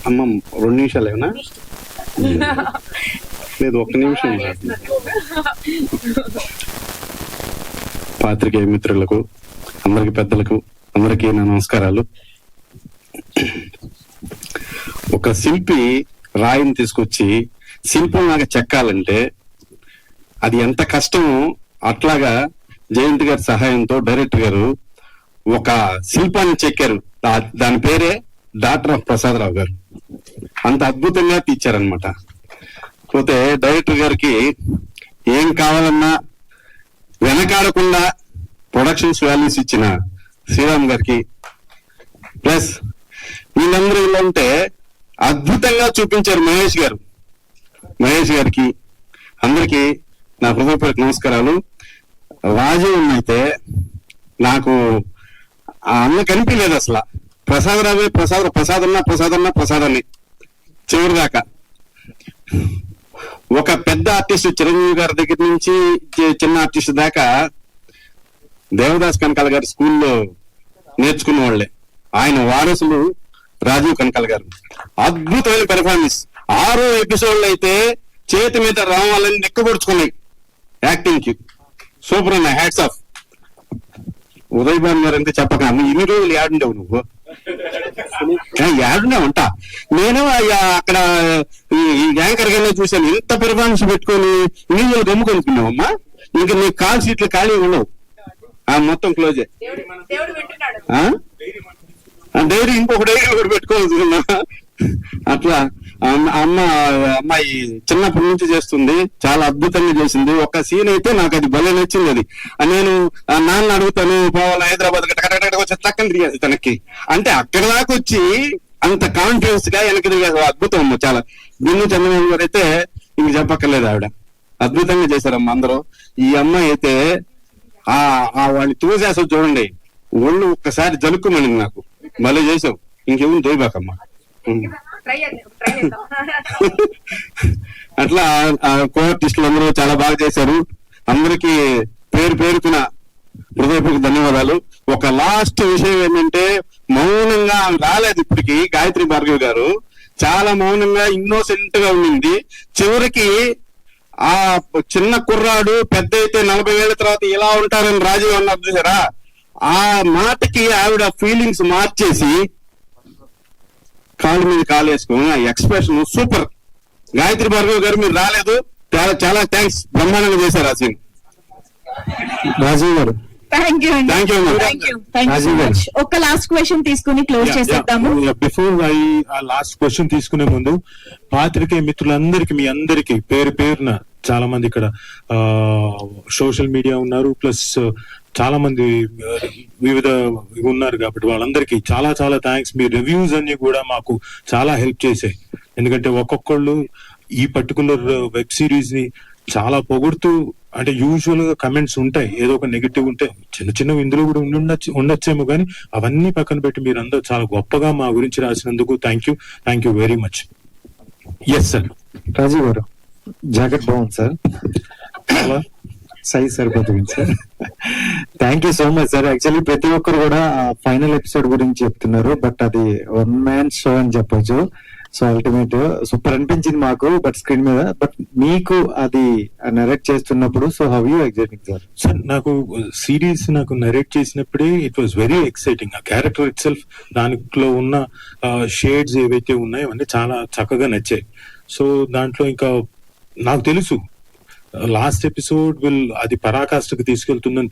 అమ్మ 2 నిమిషాలు ఏమన్నా లేదు, 1 నిమిషం. పాత్రికేయ మిత్రులకు, అందరికి పెద్దలకు, అందరికీ నా నమస్కారాలు. ఒక శిల్పి రాయిని తీసుకొచ్చి శిల్పంలాగా చెక్కాలంటే అది ఎంత కష్టమో, అట్లాగా జయంత్ గారి సహాయంతో డైరెక్టర్ గారు ఒక శిల్పాన్ని చెక్కారు. దాని పేరే డాక్టర్ ఆఫ్ ప్రసాదరావు గారు. అంత అద్భుతంగా తీర్చారనమాట. పోతే డైరెక్టర్ గారికి ఏం కావాలన్నా వెనకాడకుండా ప్రొడక్షన్స్ వాల్యూస్ ఇచ్చిన శ్రీరామ్ గారికి, ప్లస్ వీళ్ళందరూ ఇలా ఉంటే అద్భుతంగా చూపించారు మహేష్ గారికి, అందరికీ నా హృదయపూర్వక నమస్కారాలు. రాజీవ్ అయితే నాకు ఆ అన్న కనిపించలేదు అసలు. ప్రసాదరావే ప్రసాదాన్ని చివరి దాకా. ఒక పెద్ద ఆర్టిస్ట్ చిరంజీవి గారి దగ్గర నుంచి చిన్న ఆర్టిస్ట్ దాకా దేవదాస్ కనకాల గారి స్కూల్లో నేర్చుకున్న వాళ్ళే. ఆయన వారసులు రాజీవ్ కనకాల గారు. అద్భుతమైన పెర్ఫార్మెన్స్. 6 ఎపిసోడ్లు అయితే చేతి మీద రావాలని నెక్కబడుచుకున్నాయి యాక్టింగ్ కి. సూపర్ అన్న, హ్యాట్స్ ఆఫ్. ఉదయ్ భాన్ గారు అంటే చెప్పక, ఇన్ని రోజులు యాడుండవు నువ్వు? యాడుండేవంట. నేను అక్కడ యాంకర్ గానే చూశాను. ఇంత పెర్ఫార్మెన్స్ పెట్టుకొని నీళ్ళు గమ్ముకొనుకున్నావమ్మా. ఇంకా నీ కాల్ సీట్లు ఖాళీ ఉండవు, మొత్తం క్లోజే. డైరీ ఇంకొక డైరీ కూడా పెట్టుకోవాల్సిందా? అట్లా అమ్మాయి చిన్నప్పటి నుంచి చేస్తుంది, చాలా అద్భుతంగా చేసింది. ఒక సీన్ అయితే నాకు అది భలే నచ్చింది. అది నేను నాన్న అడుగుతాను, పోవాలి హైదరాబాద్ వచ్చి చక్కని తిరిగేది తనకి. అంటే అక్కడ దాకా వచ్చి అంత కాన్ఫిడెన్స్ గా వెనక్కి తిరిగేది. అద్భుతం అమ్మ. చాలా బిన్ను చంద్రబాబు గారు అయితే ఇంక చెప్పక్కర్లేదు, ఆవిడ అద్భుతంగా చేశారమ్మ అందరూ. ఈ అమ్మాయి అయితే వాళ్ళని తోసేసావు చూడండి, ఒళ్ళు ఒక్కసారి జలుక్కుమనింది నాకు. భలే చేసావు, ఇంకేమో దోయబాకమ్మా. అట్లా కో ఆర్టిస్టులు అందరూ చాలా బాగా చేశారు. అందరికీ పేరుకున్న హృదయపూర్వక ధన్యవాదాలు. ఒక లాస్ట్ విషయం ఏంటంటే, మౌనంగా రాలేదు ఇప్పటికి గాయత్రి భార్గవి గారు. చాలా మౌనంగా ఇన్నోసెంట్ గా ఉండింది. చివరికి ఆ చిన్న కుర్రాడు పెద్ద అయితే 40 ఏళ్ల తర్వాత ఇలా ఉంటారని రాజీవ్ అన్నారు చూసారా, ఆ మాటకి ఆవిడ ఫీలింగ్స్ మార్చేసి కాలు మీద కాలు వేసుకుని ఆ ఎక్స్ప్రెషన్ సూపర్. గాయత్రి భార్గవ్ గారు మీరు రాలేదు, చాలా థ్యాంక్స్, బ్రహ్మాండంగా చేశారు ఆ సీన్. రాజీవ్ గారు ఒక లాస్ట్ క్వశ్చన్ తీసుకుని క్లోజ్ చేసేద్దాము. బిఫోర్ ఆ లాస్ట్ క్వశ్చన్ తీసుకునే ముందు పాత్రికేయ మిత్రులందరికీ, మీ అందరికి పేరున, చాలా మంది ఇక్కడ సోషల్ మీడియా ఉన్నారు, ప్లస్ చాలా మంది వివిధ ఉన్నారు కాబట్టి వాళ్ళందరికీ చాలా థ్యాంక్స్. మీ రివ్యూస్ అన్ని కూడా మాకు చాలా హెల్ప్ చేశాయి. ఎందుకంటే ఒక్కొక్కళ్ళు ఈ పర్టికులర్ వెబ్ సిరీస్ ని చాలా పొగుడుతూ, అంటే యూజువల్ గా కమెంట్స్ ఉంటాయి, ఏదో ఒక నెగిటివ్ ఉంటే, చిన్న ఇందులో కూడా ఉండొచ్చేమో, కానీ అవన్నీ పక్కన పెట్టి మీరు అందరూ చాలా గొప్పగా మా గురించి రాసినందుకు thank you very much. Yes sir. Rajiv గారు, జాకెట్ బాగుంది సార్, సైజ్ సరిపోతుంది sir. Thank you so much sir. Actually ప్రతి ఒక్కరు కూడా ఫైనల్ ఎపిసోడ్ గురించి చెప్తున్నారు, బట్ అది 1 man షో అని చెప్పొచ్చు. సో అల్టిమేట్ సూపర్ అనిపించింది మాకు, బట్ స్క్రీన్ మీద. బట్ మీకు అది నరేట్ చేస్తున్నప్పుడు, so how you exciting sir? Sir, నాకు సిరీస్ నరేట్ చేసినప్పుడే ఇట్ వాస్ వెరీ ఎక్సైటింగ్. ఆ క్యారెక్టర్ ఇట్ సెల్ఫ్, దాంట్లో ఉన్న షేడ్స్ ఏవైతే ఉన్నాయో అవన్నీ చాలా చక్కగా నచ్చాయి. సో దాంట్లో ఇంకా నాకు తెలుసు లాస్ట్ ఎపిసోడ్ అది పరాకాష్ఠకు తీసుకెళ్తుందని